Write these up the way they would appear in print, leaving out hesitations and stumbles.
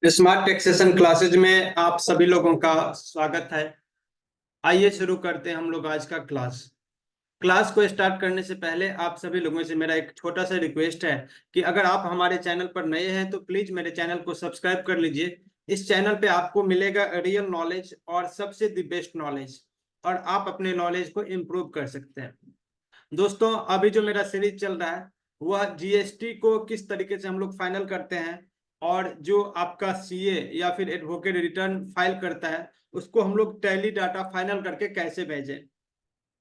Smart taxation classes में आप सभी लोगों का स्वागत है। आइए शुरू करते हैं हम लोग आज का क्लास। क्लास को स्टार्ट करने से पहले आप सभी लोगों से मेरा एक छोटा सा रिक्वेस्ट है कि अगर आप हमारे चैनल पर नए हैं तो प्लीज मेरे चैनल को सब्सक्राइब कर लीजिए। इस चैनल पे आपको मिलेगा रियल नॉलेज और सबसे द बेस्ट नॉलेज, और आप अपने नॉलेज को इम्प्रूव कर सकते हैं। दोस्तों, अभी जो मेरा सीरीज चल रहा है वह जीएसटी को किस तरीके से हम लोग फाइनल करते हैं, और जो आपका सीए या फिर एडवोकेट रिटर्न फाइल करता है उसको हम लोग टैली डाटा फाइनल करके कैसे भेजें।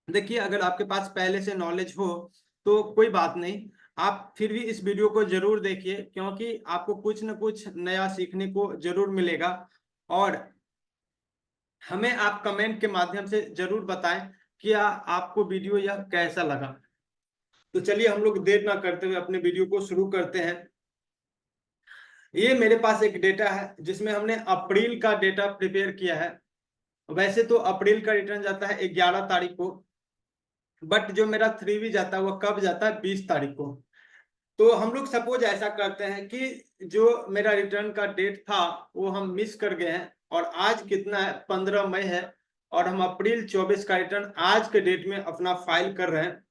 देखिए, अगर आपके पास पहले से नॉलेज हो तो कोई बात नहीं, आप फिर भी इस वीडियो को जरूर देखिए, क्योंकि आपको कुछ न कुछ नया सीखने को जरूर मिलेगा। और हमें आप कमेंट के माध्यम से जरूर बताएं कि आपको वीडियो यह कैसा लगा। तो चलिए हम लोग देर ना करते हुए अपने वीडियो को शुरू करते हैं। ये मेरे पास एक डेटा है जिसमें हमने अप्रैल का डेटा प्रिपेयर किया है। वैसे तो अप्रैल का रिटर्न जाता है 11 तारीख को, बट जो मेरा 3V जाता है वो कब जाता है, 20 तारीख को। तो हम लोग सपोज ऐसा करते हैं कि जो मेरा रिटर्न का डेट था वो हम मिस कर गए हैं, और आज कितना है, 15 मई है, और हम अप्रैल 24 का रिटर्न आज के डेट में अपना फाइल कर रहे हैं।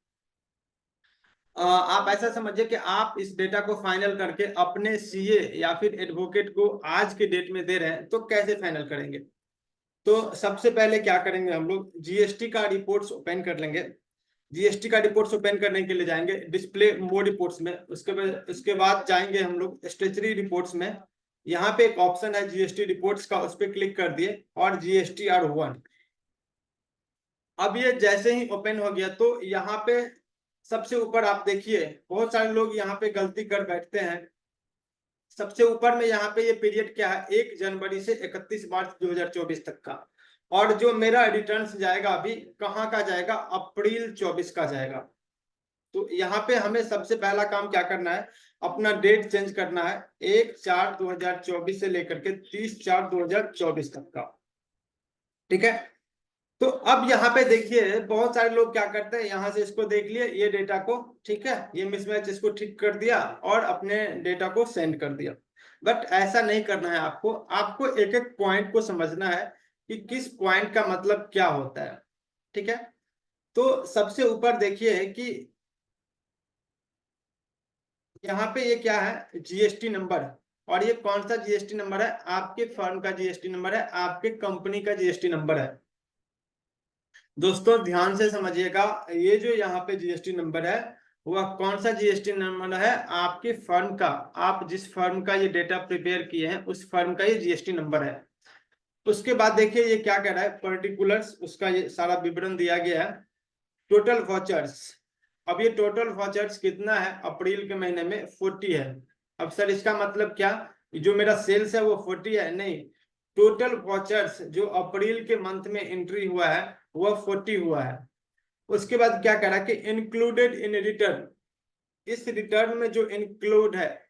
आप ऐसा समझिए कि आप इस डेटा को फाइनल करके अपने सीए या फिर एडवोकेट को आज के डेट में दे रहे हैं, तो कैसे फाइनल करेंगे। तो सबसे पहले क्या करेंगे, हम लोग जीएसटी का रिपोर्ट्स ओपन कर लेंगे। जीएसटी का रिपोर्ट्स ओपन करने के लिए जाएंगे डिस्प्ले मोड रिपोर्ट्स में। उसके बाद जाएंगे हम लोग स्टेचरी रिपोर्ट्स में। यहाँ पे एक ऑप्शन है जीएसटी रिपोर्ट्स का, उस पर क्लिक कर दिए और GSTR1। अब ये जैसे ही ओपन हो गया तो यहाँ पे सबसे ऊपर आप देखिए, बहुत सारे लोग यहाँ पे गलती कर बैठते हैं। सबसे ऊपर में यहाँ पे ये पीरियड क्या है, 1 जनवरी से 31 मार्च 2024 तक का। और जो मेरा रिटर्न्स जाएगा अभी कहाँ का जाएगा, अप्रैल 24 का जाएगा। तो यहाँ पे हमें सबसे पहला काम क्या करना है, अपना डेट चेंज करना है 1/4/2024 से लेकर के 30/4/2024 तक का। ठीक है। तो अब यहाँ पे देखिए, बहुत सारे लोग क्या करते हैं, यहाँ से इसको देख लिए ये डेटा को, ठीक है, ये मिसमैच इसको ठीक कर दिया और अपने डेटा को सेंड कर दिया। बट ऐसा नहीं करना है, आपको आपको एक एक पॉइंट को समझना है कि किस पॉइंट का मतलब क्या होता है। ठीक है। तो सबसे ऊपर देखिए कि यहाँ पे ये क्या है, जीएसटी नंबर। और ये कौन सा जीएसटी नंबर है, आपके फर्म का जीएसटी नंबर है, आपके कंपनी का जीएसटी नंबर है। दोस्तों ध्यान से समझिएगा, ये जो यहाँ पे जीएसटी नंबर है वह कौन सा जीएसटी नंबर है, आपके फर्म का, आप जिस फर्म का ये डेटा प्रिपेयर किए हैं उस फर्म का ये जीएसटी नंबर है। उसके बाद देखिए ये क्या कह रहा है, पर्टिकुलर्स, उसका ये सारा विवरण दिया गया है। टोटल वॉचर्स, अब ये टोटल वॉचर्स कितना है, अप्रैल के महीने में 40 है। अब सर इसका मतलब क्या, जो मेरा सेल्स है वो 40 है, नहीं, टोटल वॉचर्स जो अप्रैल के मंथ में एंट्री हुआ है वह 40 हुआ है। उसके बाद क्या कह रहा है कि इंक्लूडेड इन रिटर्न, इस रिटर्न में जो इंक्लूड है,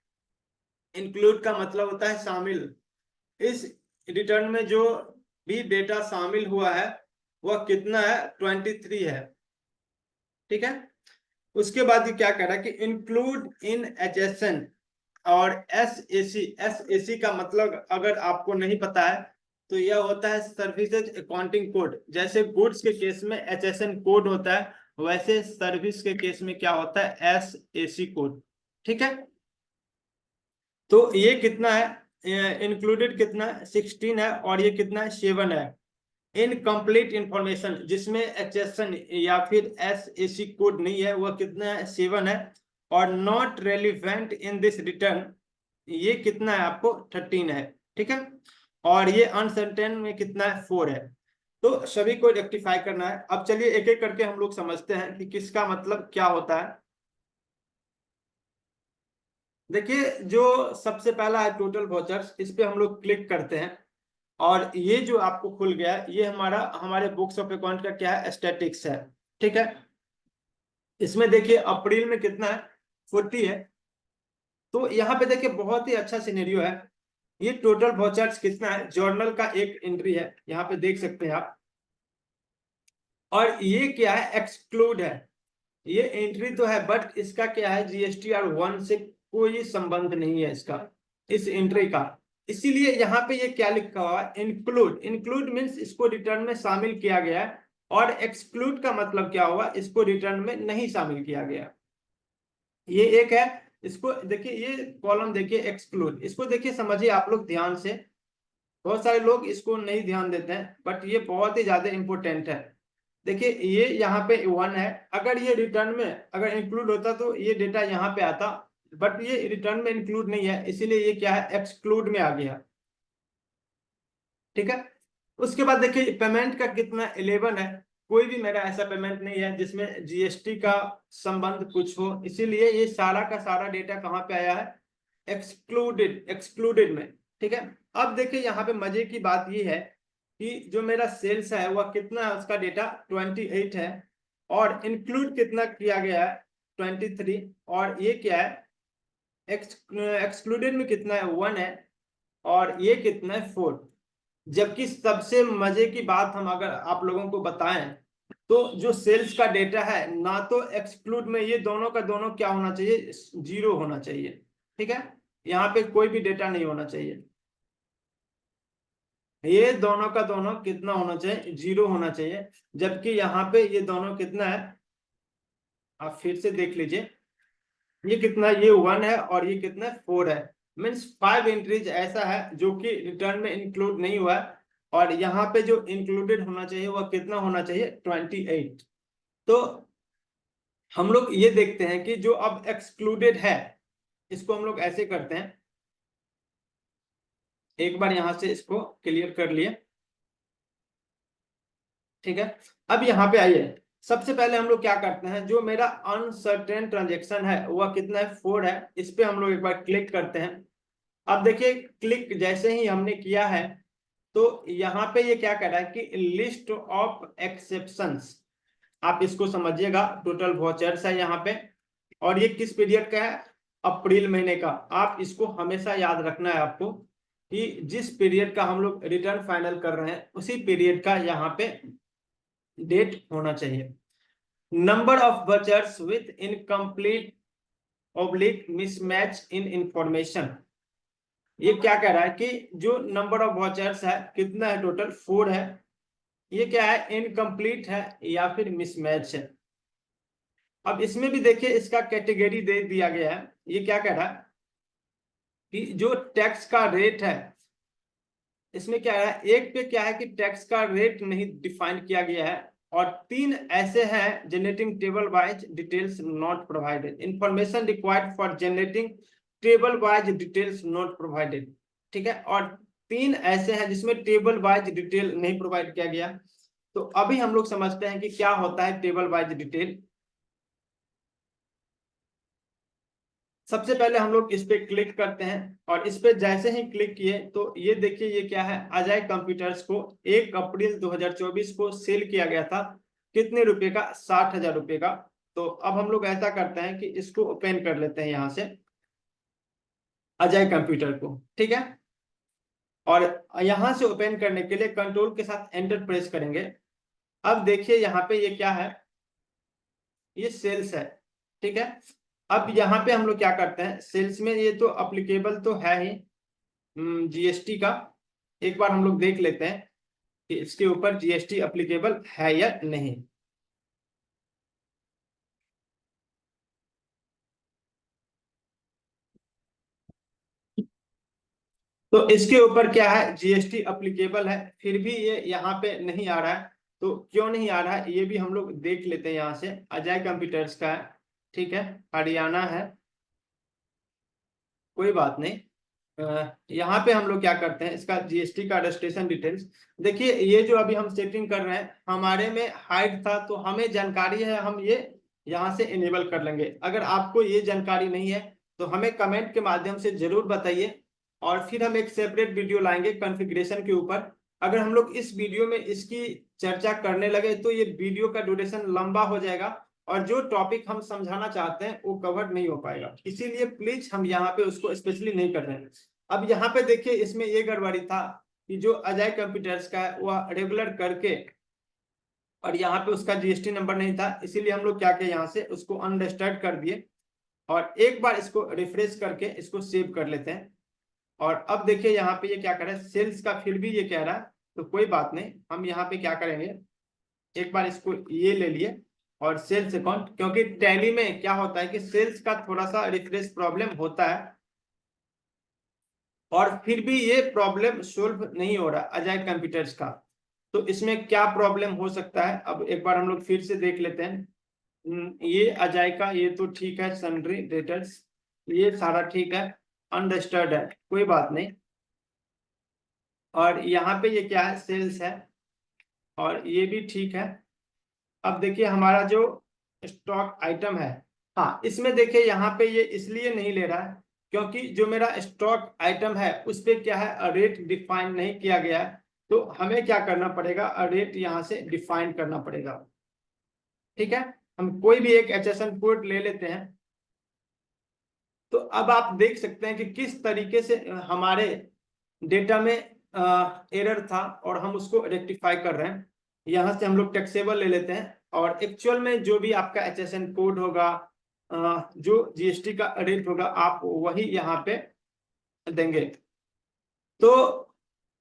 इंक्लूड का मतलब होता है शामिल, इस रिटर्न में जो भी डेटा शामिल हुआ है वह कितना है, 23 है। ठीक है। उसके बाद ये क्या कह रहा है कि इंक्लूड इन एडजेसेंट और एसएसी, एसएसी का मतलब अगर आपको नहीं पता है तो यह होता है सर्विसेज अकाउंटिंग कोड। जैसे गुड्स के केस में एचएसएन कोड होता है, वैसे सर्विस के केस में क्या होता है, एसएसी कोड। ठीक है। तो ये कितना है, इंक्लूडेड कितना है, 16 है, और ये कितना है, 7 है। इनकम्प्लीट इंफॉर्मेशन जिसमें एचएसएन या फिर एसएसी कोड नहीं है वह कितना है, 7 है। और not relevant in this return, ये कितना है आपको, 13 है। ठीक है। और ये अनसर्टेन में कितना है, 4 है। तो सभी को रेक्टिफाई करना है। अब चलिए एक एक करके हम लोग समझते हैं कि किसका मतलब क्या होता है। देखिए, जो सबसे पहला है टोटल वॉचर्स, इस पे हम लोग क्लिक करते हैं और ये जो आपको खुल गया है ये हमारा, हमारे बुक्स ऑफ अकाउंट का क्या है, स्टैटिक्स है। ठीक है। इसमें देखिए अप्रैल में कितना है, 40 है। तो यहाँ पे देखिए बहुत ही अच्छा सिनेरियो है। ये टोटल वॉचर्स कितना है, जर्नल का एक एंट्री है, यहाँ पे देख सकते हैं आप। और ये क्या है, एक्सक्लूड है। ये एंट्री तो है बट इसका क्या है, GSTR1 से कोई संबंध नहीं है इसका, इस एंट्री का। इसीलिए यहाँ पे ये क्या लिखा हुआ है, इंक्लूड। इंक्लूड मीन्स इसको रिटर्न में शामिल किया गया है, और एक्सक्लूड का मतलब क्या हुआ, इसको रिटर्न में नहीं शामिल किया गया। ये एक है, इसको देखिए, ये कॉलम देखिए एक्सक्लूड, इसको देखिए समझिए आप लोग ध्यान से। बहुत सारे लोग इसको नहीं ध्यान देते हैं, बट ये बहुत ही ज्यादा इंपॉर्टेंट है। देखिए ये यहाँ पे 1 है, अगर ये रिटर्न में अगर इंक्लूड होता तो ये डेटा यहाँ पे आता, बट ये रिटर्न में इंक्लूड नहीं है, इसीलिए ये क्या है, एक्सक्लूड में आ गया। ठीक है, उसके बाद देखिए पेमेंट का कितना 11 है। कोई भी मेरा ऐसा पेमेंट नहीं है जिसमें जीएसटी का संबंध कुछ हो, इसीलिए ये सारा का सारा डेटा कहाँ पे आया है, एक्सक्लूडेड, एक्सक्लूडेड में। ठीक है, अब देखिए यहाँ पे मजे की बात ये है कि जो मेरा सेल्स है वह कितना है, उसका डेटा 28 है, और इंक्लूड कितना किया गया है 23, और ये क्या है, एक्सक्लूडेड में कितना है 1 है, और ये कितना है 4। जबकि सबसे मजे की बात हम अगर आप लोगों को बताएं, तो जो सेल्स का डेटा है ना, तो एक्सक्लूड में ये दोनों का दोनों क्या होना चाहिए, 0 होना चाहिए। ठीक है, यहाँ पे कोई भी डेटा नहीं होना चाहिए, ये दोनों का दोनों कितना होना चाहिए, 0 होना चाहिए। जबकि यहाँ पे ये दोनों कितना है, आप फिर से देख लीजिए, ये कितना, ये 1 है और ये कितना 4 है। मीन्स 5 एंट्रीज ऐसा है जो कि रिटर्न में इंक्लूड नहीं हुआ है, और यहाँ पे जो इंक्लूडेड होना चाहिए वह कितना होना चाहिए, 28। तो हम लोग ये देखते हैं कि जो अब एक्सक्लूडेड है, इसको हम लोग ऐसे करते हैं, एक बार यहां से इसको क्लियर कर लिए। ठीक है, अब यहाँ पे आइए, सबसे पहले हम लोग क्या करते हैं, जो मेरा अनसर्टेन ट्रांजेक्शन है वह कितना है, 4 है, इस पे हम लोग एक बार क्लिक करते हैं। अब देखिए क्लिक जैसे ही हमने किया है, तो यहाँ पे ये क्या कह रहा है कि लिस्ट ऑफ एक्सेप्शंस, आप इसको समझिएगा, टोटल वॉचर्स है यहाँ पे, और ये किस पीरियड का है, अप्रैल महीने का। आप इसको हमेशा याद रखना है आपको, कि जिस पीरियड का हम लोग रिटर्न फाइनल कर रहे हैं उसी पीरियड का यहाँ पे डेट होना चाहिए। Number of watchers with incomplete oblique mismatch in information, ये क्या कह रहा है कि जो नंबर ऑफ वॉचर्स है कितना है, टोटल 4 है, ये क्या है, इनकम्प्लीट है या फिर मिसमैच है। अब इसमें भी देखिए इसका कैटेगरी दे दिया गया है, ये क्या कह रहा है कि जो टैक्स का रेट है, इसमें क्या है, एक पे क्या है कि टैक्स का रेट नहीं डिफाइन किया गया है, और 3 ऐसे हैं, generating table wise details not provided, information required for generating table wise details not provided. ठीक है, और 3 ऐसे हैं जिसमें टेबल वाइज डिटेल नहीं प्रोवाइड किया गया। तो अभी हम लोग समझते हैं कि क्या होता है टेबल वाइज डिटेल। सबसे पहले हम लोग इस पे क्लिक करते हैं, और इस पे जैसे ही क्लिक किए तो ये देखिए, ये क्या है, अजय कंप्यूटर्स को 1 अप्रैल 2024 को सेल किया गया था, कितने रुपए का, 60,000 रुपए का। तो अब हम लोग ऐसा करते हैं कि इसको ओपन कर लेते हैं यहाँ से, अजय कंप्यूटर को। ठीक है, और यहाँ से ओपन करने के लिए कंट्रोल के साथ एंटर प्रेस करेंगे। अब देखिए यहाँ पे ये क्या है, ये सेल्स है। ठीक है, अब यहाँ पे हम लोग क्या करते हैं, सेल्स में ये तो अप्लीकेबल तो है ही जीएसटी का, एक बार हम लोग देख लेते हैं कि इसके ऊपर जीएसटी अप्लीकेबल है या नहीं। तो इसके ऊपर क्या है, जीएसटी अप्लीकेबल है, फिर भी ये यहाँ पे नहीं आ रहा है। तो क्यों नहीं आ रहा है, ये भी हम लोग देख लेते हैं, यहाँ से अजय कंप्यूटर्स का है। ठीक है, हरियाणा है, कोई बात नहीं। यहाँ पे हम लोग क्या करते हैं, इसका जीएसटी का रजिस्ट्रेशन डिटेल्स देखिए, ये जो अभी हम सेटिंग कर रहे हैं, हमारे में हाइड था तो हमें जानकारी है, हम ये यहाँ से इनेबल कर लेंगे। अगर आपको ये जानकारी नहीं है तो हमें कमेंट के माध्यम से जरूर बताइए, और फिर हम एक सेपरेट वीडियो लाएंगे कॉन्फ़िगरेशन के ऊपर। अगर हम लोग इस वीडियो में इसकी चर्चा करने लगे तो ये वीडियो का ड्यूरेशन लंबा हो जाएगा, और जो टॉपिक हम समझाना चाहते हैं वो कवर नहीं हो पाएगा, इसीलिए प्लीज हम यहाँ पे उसको स्पेशली नहीं कर रहे हैं। अब यहाँ पे देखिए, इसमें ये गड़बड़ी था कि जो अजय कंप्यूटर्स का है वह रेगुलर करके, और यहाँ पे उसका जीएसटी नंबर नहीं था, इसीलिए हम लोग क्या किए, यहाँ से उसको अनरजिस्टर्ड कर दिए। और एक बार इसको रिफ्रेश करके इसको सेव कर लेते हैं। और अब देखिए यहाँ पे ये क्या कर रहा है, सेल्स का फिर भी ये कह रहा है, तो कोई बात नहीं, हम यहाँ पे क्या करेंगे, एक बार इसको ये ले लिए और सेल्स अकाउंट, क्योंकि टैली में क्या होता है कि सेल्स का थोड़ा सा रिफ्रेश प्रॉब्लम होता है और फिर भी ये प्रॉब्लम सोल्व नहीं हो रहा अजाइल कंप्यूटर्स का। तो इसमें क्या प्रॉब्लम हो सकता है, अब एक बार हम लोग फिर से देख लेते हैं। ये अजाय का ये तो ठीक है, सन्ड्री डेटर्स ये सारा ठीक है, अनरजिस्टर्ड है, कोई बात नहीं। और यहाँ पे ये क्या है, सेल्स है और ये भी ठीक है। अब देखिए हमारा जो स्टॉक आइटम है, हाँ इसमें देखिए यहाँ पे ये इसलिए नहीं ले रहा है क्योंकि जो मेरा स्टॉक आइटम है उस पे क्या है, रेट डिफाइन नहीं किया गया है। तो हमें क्या करना पड़ेगा, रेट यहाँ से डिफाइन करना पड़ेगा। ठीक है, हम कोई भी एक HSN कोड ले लेते हैं। तो अब आप देख सकते हैं कि किस तरीके से हमारे डेटा में एरर था और हम उसको रेक्टिफाई कर रहे हैं। यहाँ से हम लोग टैक्सेबल ले लेते हैं और एक्चुअल में जो भी आपका HSN कोड होगा, जो GST का रेट होगा, आप वही यहाँ पे देंगे। तो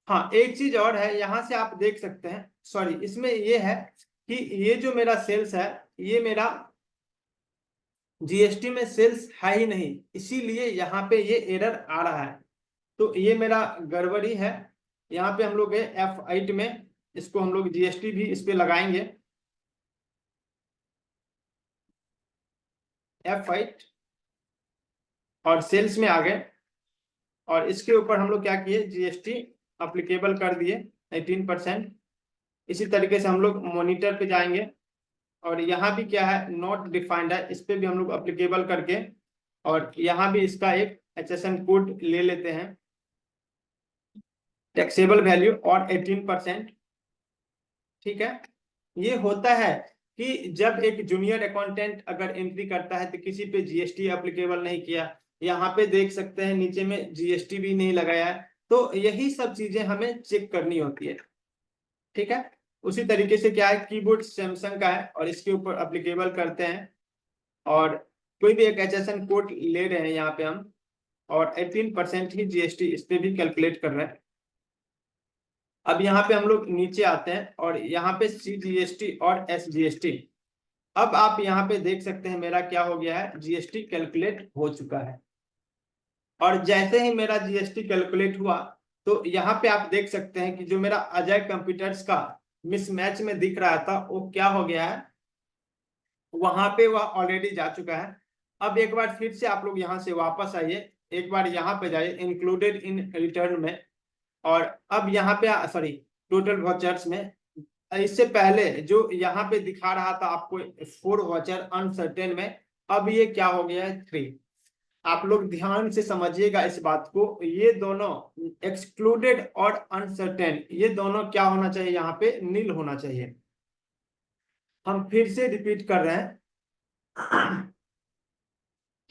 हाँ एक चीज और है, यहाँ से आप देख सकते हैं, सॉरी इसमें ये है कि ये जो मेरा सेल्स है ये मेरा GST में सेल्स है ही नहीं, इसीलिए यहाँ पे ये एरर आ रहा है। तो ये मेरा गड़बड़ी है। यहाँ पे हम लोग F8 में इसको हम लोग GST भी इस पे लगाएंगे, F8 और सेल्स में आ गए और इसके ऊपर हम लोग क्या किए, GST अप्लीकेबल कर दिए 18%। इसी तरीके से हम लोग मॉनिटर पे जाएंगे और यहाँ भी क्या है, नॉट डिफाइंड है, इस पे भी हम लोग अप्लीकेबल करके और यहाँ भी इसका एक HSN कोड ले लेते हैं, टैक्सेबल वैल्यू और 18%। ठीक है, ये होता है कि जब एक जूनियर अकाउंटेंट अगर एंट्री करता है तो किसी पे GST एप्लीकेबल नहीं किया, यहाँ पे देख सकते हैं नीचे में GST भी नहीं लगाया है, तो यही सब चीजें हमें चेक करनी होती है। ठीक है, उसी तरीके से क्या है, कीबोर्ड सैमसंग का है और इसके ऊपर एप्लीकेबल करते हैं और कोई भी एक HSN कोड ले रहे हैं यहाँ पे हम और 18% ही GST इस पे भी कैलकुलेट कर रहे हैं। अब यहाँ पे हम लोग नीचे आते हैं और यहाँ पे CGST और SGST, अब आप यहाँ पे देख सकते हैं मेरा क्या हो गया है, GST कैलकुलेट हो चुका है। और जैसे ही मेरा GST कैलकुलेट हुआ तो यहाँ पे आप देख सकते हैं कि जो मेरा अजय कंप्यूटर्स का मिसमैच में दिख रहा था वो क्या हो गया है, वहां पे वह ऑलरेडी जा चुका है। अब एक बार फिर से आप लोग यहाँ से वापस आइए, एक बार यहाँ पे जाइए इंक्लूडेड इन रिटर्न में और अब यहाँ पे सॉरी टोटल वाचर्स में, इससे पहले जो यहाँ पे दिखा रहा था आपको 4 वाचर अनसर्टेन में, अब ये क्या हो गया है 3। आप लोग ध्यान से समझिएगा इस बात को, ये दोनों एक्सक्लूडेड और अनसर्टेन ये दोनों क्या होना चाहिए, यहाँ पे नील होना चाहिए। हम फिर से रिपीट कर रहे हैं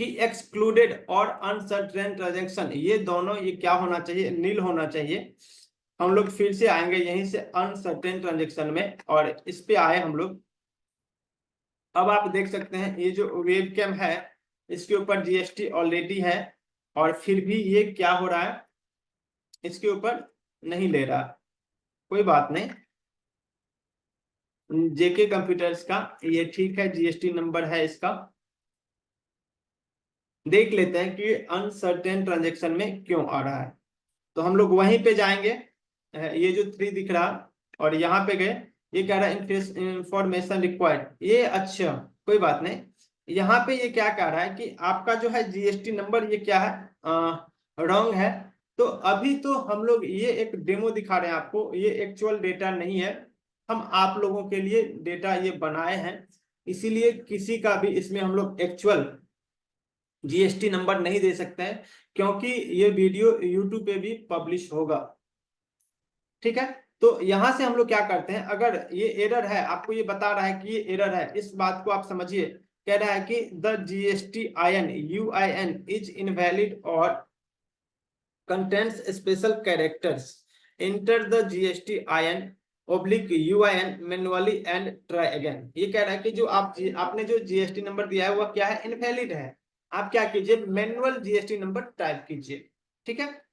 कि एक्सक्लूडेड और अनसर्टेन ट्रांजैक्शन ये दोनों ये क्या होना चाहिए, नील होना चाहिए। हम लोग फिर से आएंगे यहीं से अनसर्टेन ट्रांजैक्शन में और इस पे आए हम लोग। अब आप देख सकते हैं ये जो वेब कैम है इसके ऊपर GST ऑलरेडी है और फिर भी ये क्या हो रहा है, इसके ऊपर नहीं ले रहा, कोई बात नहीं। JK कंप्यूटर्स का ये ठीक है, GST नंबर है इसका। देख लेते हैं कि अनसर्टेन ट्रांजैक्शन में क्यों आ रहा है। तो हम लोग वहीं पे जाएंगे, ये जो 3 दिख रहा और यहाँ पे गए, ये कह रहा है इंफॉर्मेशन रिक्वायर्ड, ये अच्छा कोई बात नहीं। यहाँ पे ये क्या कह रहा है कि आपका जो है GST नंबर ये क्या है, रॉन्ग है। तो अभी तो हम लोग ये एक डेमो दिखा रहे हैं आपको, ये एक्चुअल डेटा नहीं है, हम आप लोगों के लिए डेटा ये बनाए हैं, इसीलिए किसी का भी इसमें हम लोग एक्चुअल GST नंबर नहीं दे सकते हैं क्योंकि ये वीडियो YouTube पे भी पब्लिश होगा। ठीक है, तो यहां से हम लोग क्या करते हैं, अगर ये एरर है, आपको ये बता रहा है कि ये एरर है, इस बात को आप समझिए, कह रहा है कि the GSTIN UIN is invalid और contents special characters, enter the GSTIN oblique UIN manually and try again. ये कह रहा है कि जो आपने जो GST नंबर दिया है वह क्या है, इनवैलिड है, आप क्या कीजिए, मैनुअल जीएसटी नंबर टाइप कीजिए। ठीक है,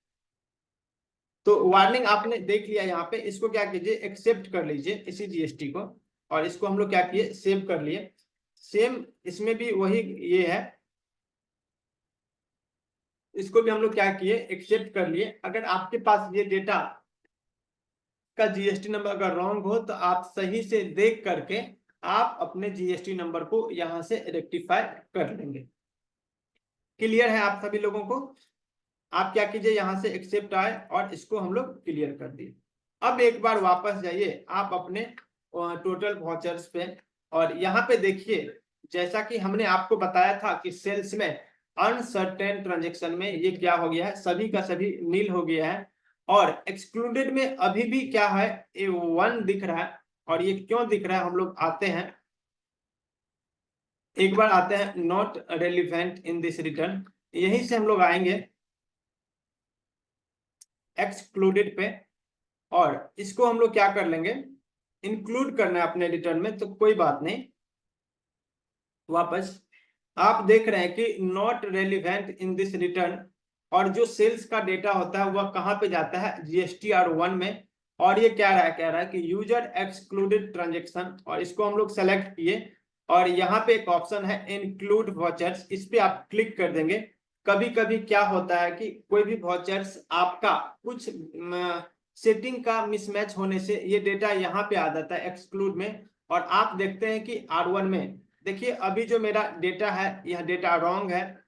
तो वार्निंग आपने देख लिया यहाँ पे, इसको क्या कीजिए, एक्सेप्ट कर लीजिए इसी जीएसटी को, और इसको हम लोग क्या किए, सेव कर लिए। सेम इसमें भी वही ये है, इसको भी हम लोग क्या किए, एक्सेप्ट कर लिए। अगर आपके पास ये डेटा का जीएसटी नंबर अगर रॉन्ग हो तो आप सही से देख करके आप अपने जीएसटी नंबर को यहां से रेक्टिफाई कर लेंगे। क्लियर है आप सभी लोगों को? आप क्या कीजिए, यहां से एक्सेप्ट आए और इसको हम लोग क्लियर कर दिए। अब एक बार वापस जाइए आप अपने टोटल वाउचर्स पे, और यहाँ पे देखिए, जैसा कि हमने आपको बताया था कि सेल्स में अनसर्टेन ट्रांजेक्शन में ये क्या हो गया है, सभी का सभी नील हो गया है, और एक्सक्लूडेड में अभी भी क्या है, ए 1 दिख रहा है। और ये क्यों दिख रहा है, हम लोग आते हैं, एक बार आते हैं not relevant in this return, यहीं से हम लोग आएंगे एक्सक्लूडेड पे, और इसको हम लोग क्या कर लेंगे, इंक्लूड करना है अपने रिटर्न में, तो कोई बात नहीं। वापस आप देख रहे हैं कि not relevant in this return, और जो सेल्स का डेटा होता है वह कहां पे जाता है, GSTR1 में। और ये क्या रहा है, कह रहा है कि यूजर एक्सक्लूडेड ट्रांजेक्शन, और इसको हम लोग सेलेक्ट किए, और यहाँ पे एक ऑप्शन है इंक्लूड वाउचर्स, इस पे आप क्लिक कर देंगे। कभी कभी क्या होता है कि कोई भी वाउचर्स आपका कुछ सेटिंग का मिसमैच होने से ये डेटा यहाँ पे आ जाता है एक्सक्लूड में, और आप देखते हैं कि R1 में देखिए अभी जो मेरा डेटा है यह डेटा रॉन्ग है,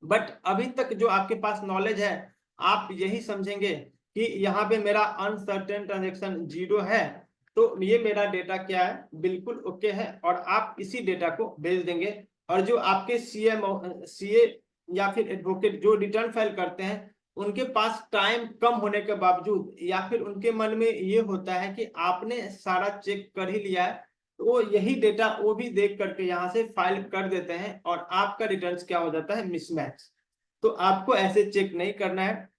बट अभी तक जो आपके पास नॉलेज है आप यही समझेंगे कि यहाँ पे मेरा अनसर्टेन ट्रांजेक्शन 0 है, तो ये मेरा डेटा क्या है, बिल्कुल ओके है, और आप इसी डेटा को भेज देंगे। और जो आपके सीए या फिर एडवोकेट जो रिटर्न फाइल करते हैं, उनके पास टाइम कम होने के बावजूद, या फिर उनके मन में ये होता है कि आपने सारा चेक कर ही लिया है, तो वो यही डेटा वो भी देख करके यहाँ से फाइल कर देते हैं, और आपका रिटर्न्स क्या हो जाता है, मिसमैच। तो आपको ऐसे चेक नहीं करना है।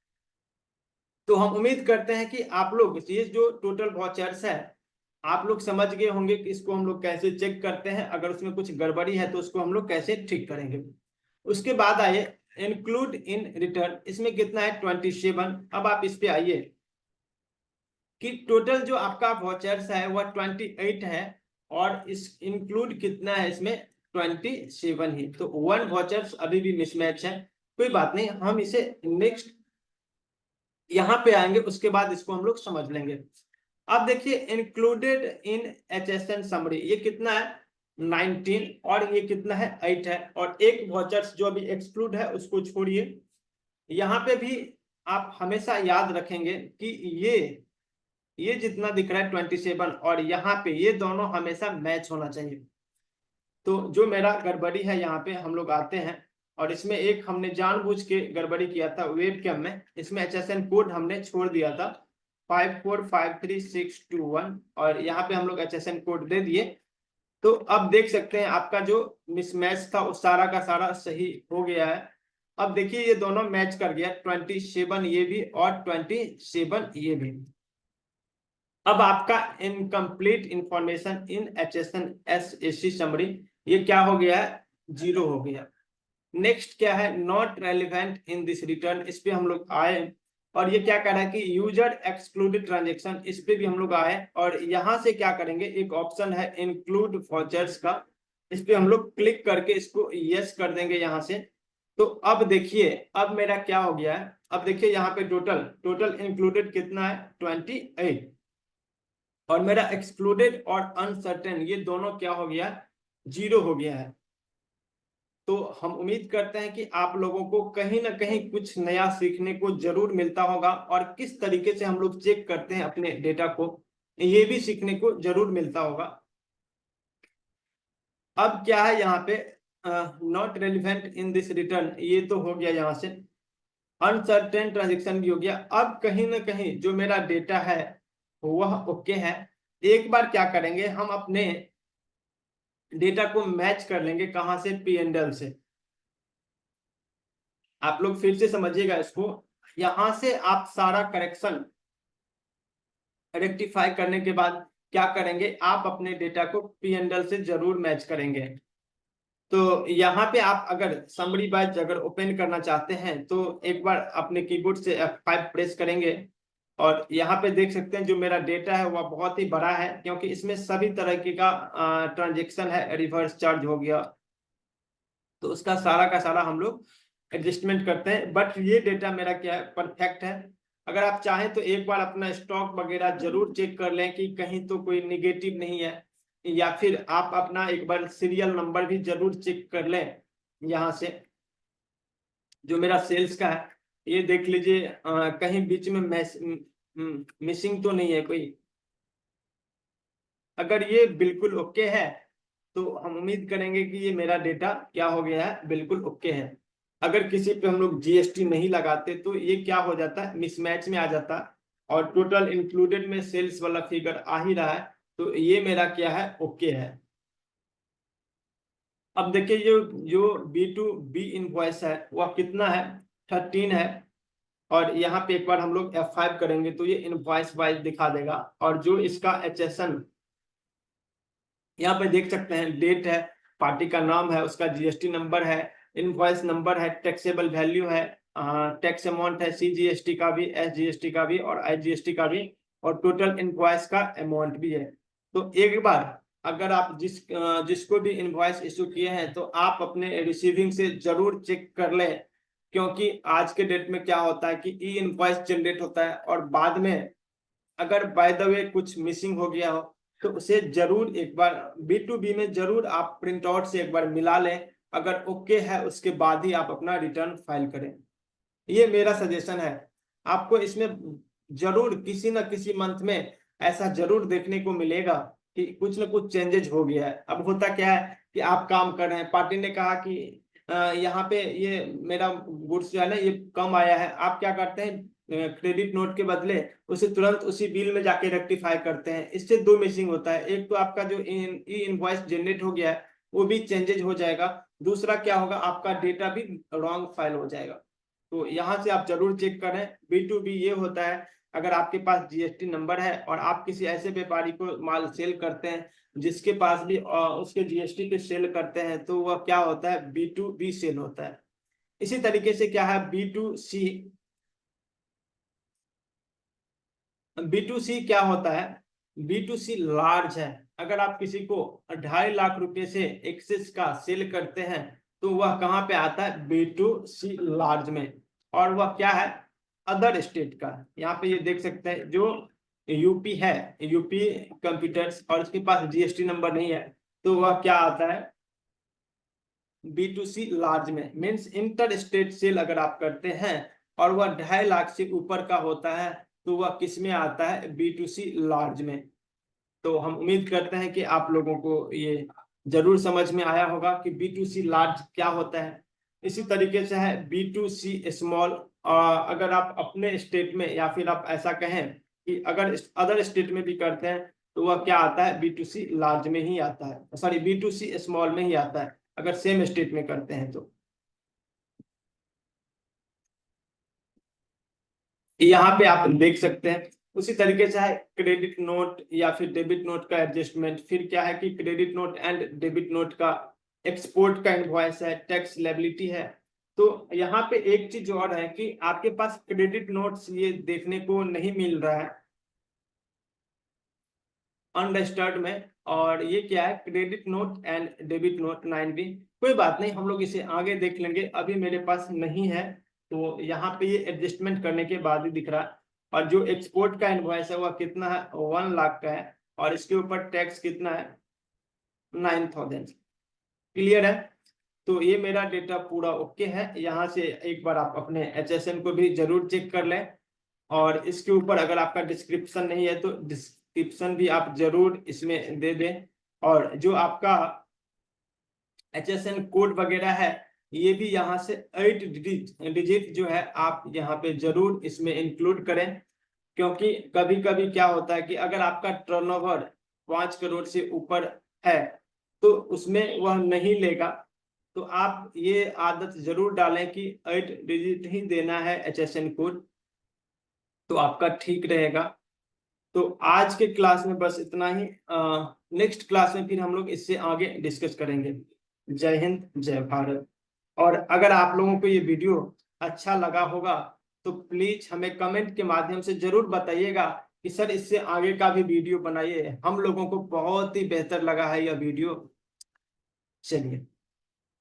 तो हम उम्मीद करते हैं कि आप लोग ये जो टोटल वाउचर्स है आप लोग समझ गए होंगे कि इसको हम लोग कैसे चेक करते हैं, अगर उसमें कुछ गड़बड़ी है तो उसको हम लोग कैसे ठीक करेंगे। उसके बाद आइए इंक्लूड इन रिटर्न, इसमें कितना है, 27। अब आप इस पे आइए कि टोटल जो आपका वाउचर्स है वह 28 है, और इस इंक्लूड कितना है इसमें, 27 ही, तो 1 वाउचर्स अभी भी मिसमैच है। कोई बात नहीं, हम इसे नेक्स्ट यहाँ पे आएंगे, उसके बाद इसको हम लोग समझ लेंगे। अब देखिए इंक्लूडेड इन HSN समरी, ये कितना है, 19, और ये कितना है, 8 है, और एक वाउचर्स जो अभी एक्सक्लूड है उसको छोड़िए। यहाँ पे भी आप हमेशा याद रखेंगे कि ये जितना दिख रहा है 27, और यहाँ पे ये दोनों हमेशा मैच होना चाहिए। तो जो मेरा गड़बड़ी है यहाँ पे हम लोग आते हैं, और इसमें एक हमने जानबूझ के गड़बड़ी किया था वेब कैम में, इसमें HSN कोड हमने छोड़ दिया था 5453621, और यहाँ पे हम लोग HSN कोड दे दिए। तो अब देख सकते हैं आपका जो मिसमैच था वो सारा का सारा सही हो गया है। अब देखिए ये दोनों मैच कर गया, 27 ये भी और 27 ये भी। अब आपका incomplete information in HSN SAC summary ये क्या हो गया है, 0 हो गया। नेक्स्ट क्या है, not relevant in this return, इस पे हम लोग आए, और ये क्या कह रहा है कि यूजर एक्सक्लूडेड ट्रांजेक्शन, इस पे भी हम लोग आए, और यहां से क्या करेंगे, एक ऑप्शन है इंक्लूड वाउचर्स का, इस पे हम लोग क्लिक करके इसको यस कर देंगे यहाँ से। तो अब देखिए अब मेरा क्या हो गया है, अब देखिए यहाँ पे टोटल टोटल इंक्लूडेड कितना है, 28, और मेरा एक्सक्लूडेड और अनसर्टेन ये दोनों क्या हो गया, 0 हो गया है। तो हम उम्मीद करते हैं कि आप लोगों को कहीं ना कहीं कुछ नया सीखने को जरूर मिलता होगा, और किस तरीके से हम लोग चेक करते हैं अपने डेटा को, ये भी सीखने को जरूर मिलता होगा। अब क्या है यहाँ पे, not relevant in this return, ये तो हो गया, यहाँ से अनसर्टेन ट्रांजेक्शन भी हो गया। अब कहीं ना कहीं जो मेरा डेटा है वह ओके है। एक बार क्या करेंगे, हम अपने डेटा को मैच कर लेंगे, कहां से, P&L से। आप लोग फिर से समझिएगा इसको, यहां से आप सारा करेक्शन रेक्टिफाई करने के बाद क्या करेंगे, आप अपने डेटा को P&L से जरूर मैच करेंगे। तो यहाँ पे आप अगर समरी बैच अगर ओपन करना चाहते हैं तो एक बार अपने कीबोर्ड से F5 प्रेस करेंगे और यहाँ पे देख सकते हैं जो मेरा डेटा है वह बहुत ही बड़ा है, क्योंकि इसमें सभी तरह की का ट्रांजेक्शन है। रिवर्स चार्ज हो गया तो उसका सारा का सारा हम लोग एडजस्टमेंट करते हैं। बट ये डेटा मेरा क्या है, परफेक्ट है। अगर आप चाहें तो एक बार अपना स्टॉक वगैरह जरूर चेक कर लें कि कहीं तो कोई निगेटिव नहीं है, या फिर आप अपना एक बार सीरियल नंबर भी जरूर चेक कर लें। यहाँ से जो मेरा सेल्स का है ये देख लीजिए, कहीं बीच में मिसिंग तो नहीं है कोई। अगर ये बिल्कुल ओके है तो हम उम्मीद करेंगे कि ये मेरा डेटा क्या हो गया है, बिल्कुल ओके है। अगर किसी पे हम लोग जीएसटी नहीं लगाते तो ये क्या हो जाता है, मिसमैच में आ जाता और टोटल इंक्लूडेड में सेल्स वाला फिगर आ ही रहा है, तो ये मेरा क्या है, ओके है। अब देखिए जो जो B2B इनवॉइस है वह कितना है, 13 है। और यहाँ पे एक बार हम लोग F5 करेंगे तो ये इनवॉइस वाइज दिखा देगा। और जो इसका HSN यहाँ पे देख सकते हैं, डेट है, पार्टी का नाम है, उसका जीएसटी नंबर है, इनवॉइस नंबर है, टैक्सेबल वैल्यू है, टैक्स अमाउंट है, CGST का भी, SGST का भी और IGST का भी, और टोटल इनवॉइस का अमाउंट भी है। तो एक बार अगर आप जिसको भी इनवॉइस इशू किए हैं तो आप अपने रिसीविंग से जरूर चेक कर लें, क्योंकि आज के डेट में क्या होता है कि ई इनवॉइस जनरेट होता है और बाद में अगर बाय द वे कुछ मिसिंग हो गया हो तो उसे जरूर एक बार B2B में जरूर आप प्रिंट आउट से एक बार मिला लें। अगर ओके है उसके बाद ही आप अपना रिटर्न फाइल करें। ये मेरा सजेशन है। आपको इसमें जरूर किसी न किसी मंथ में ऐसा जरूर देखने को मिलेगा कि कुछ न कुछ चेंजेस हो गया है। अब होता क्या है कि आप काम कर रहे हैं, पार्टी ने कहा कि यहाँ पे ये मेरा गुड्स जो है ना ये कम आया है, आप क्या करते हैं, क्रेडिट नोट के बदले उसे तुरंत उसी बिल में जाके रेक्टिफाई करते हैं। इससे दो मिसिंग होता है, एक तो आपका जो ई इनवॉइस जनरेट हो गया है वो भी चेंजेज हो जाएगा, दूसरा क्या होगा, आपका डेटा भी रॉन्ग फाइल हो जाएगा। तो यहाँ से आप जरूर चेक करें। B2B ये होता है, अगर आपके पास जीएसटी नंबर है और आप किसी ऐसे व्यापारी को माल सेल करते हैं जिसके पास भी उसके जीएसटी पे सेल करते हैं तो वह क्या होता है, B2B सेल होता है। इसी तरीके से क्या है, B2C क्या होता है, B2C लार्ज है। अगर आप किसी को 2.5 लाख रुपए से एक्सेस का सेल करते हैं तो वह कहाँ पे आता है, B2C लार्ज में। और वह क्या है, अदर स्टेट का। यहाँ पे ये देख सकते हैं जो यूपी है, यूपी कंप्यूटर्स, और उसके पास जीएसटी नंबर नहीं है तो वह क्या आता है, B2C लार्ज में। मीन्स इंटर स्टेट सेल अगर आप करते हैं और वह 2.5 लाख से ऊपर का होता है तो वह किस में आता है, B2C लार्ज में। तो हम उम्मीद करते हैं कि आप लोगों को ये जरूर समझ में आया होगा कि B2C लार्ज क्या होता है। इसी तरीके से है B2C स्मॉल। अगर आप अपने स्टेट में या फिर आप ऐसा कहें कि अगर अदर स्टेट में भी करते हैं तो वह क्या आता है, B2C लार्ज में ही आता है, सॉरी B2C स्मॉल में ही आता है अगर सेम स्टेट में करते हैं तो। यहाँ पे आप देख सकते हैं उसी तरीके से है क्रेडिट नोट या फिर डेबिट नोट का एडजस्टमेंट। फिर क्या है कि credit note and debit note का एक्सपोर्ट का इनवॉइस है, टैक्स लेबिलिटी है। तो यहाँ पे एक चीज और है कि आपके पास क्रेडिट नोट्स ये देखने को नहीं मिल रहा है अनरजिस्टर्ड में, और ये क्या है, credit note and debit note 9B। कोई बात नहीं, हम लोग इसे आगे देख लेंगे, अभी मेरे पास नहीं है। तो यहाँ पे ये एडजस्टमेंट करने के बाद ही दिख रहा है। और जो एक्सपोर्ट का इनवॉइस है वह कितना है, 1 लाख का है, और इसके ऊपर टैक्स कितना है, 9,000। क्लियर है। तो ये मेरा डेटा पूरा ओके है। यहाँ से एक बार आप अपने HSN को भी जरूर चेक कर लें, और इसके ऊपर अगर आपका डिस्क्रिप्शन नहीं है तो डिस्क्रिप्शन भी आप जरूर इसमें दे दें। और जो आपका HSN कोड वगैरह है ये भी यहाँ से 8 डिजिट जो है आप यहाँ पे जरूर इसमें इंक्लूड करें, क्योंकि कभी कभी क्या होता है कि अगर आपका टर्नओवर 5 करोड़ से ऊपर है तो उसमें वह नहीं लेगा। तो आप ये आदत जरूर डालें कि 8 डिजिट ही देना है HSN कोड, तो आपका ठीक रहेगा। तो आज के क्लास में बस इतना ही। नेक्स्ट क्लास में फिर हम लोग इससे आगे डिस्कस करेंगे। जय हिंद, जय भारत। और अगर आप लोगों को ये वीडियो अच्छा लगा होगा तो प्लीज हमें कमेंट के माध्यम से जरूर बताइएगा कि सर इससे आगे का भी वीडियो बनाइए। हम लोगों को बहुत ही बेहतर लगा है यह वीडियो। चलिए।